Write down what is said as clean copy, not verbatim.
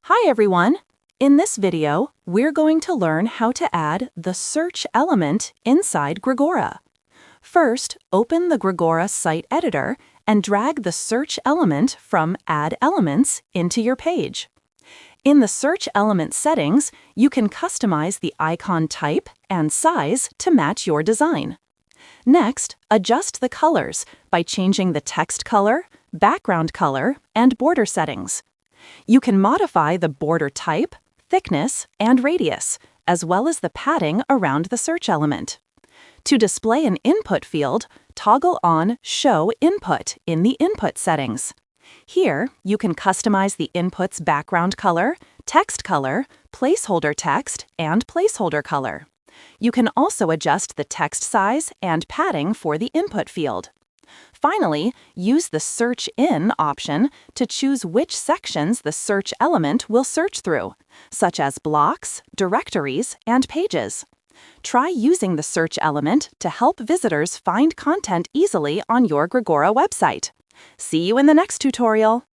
Hi everyone! In this video, we're going to learn how to add the search element inside Grigora. First, open the Grigora site editor and drag the search element from Add Elements into your page. In the search element settings, you can customize the icon type and size to match your design. Next, adjust the colors by changing the text color, background color, and border settings. You can modify the border type, thickness, and radius, as well as the padding around the search element. To display an input field, toggle on Show Input in the Input settings. Here, you can customize the input's background color, text color, placeholder text, and placeholder color. You can also adjust the text size and padding for the input field. Finally, use the Search In option to choose which sections the search element will search through, such as blocks, directories, and pages. Try using the search element to help visitors find content easily on your Grigora website. See you in the next tutorial!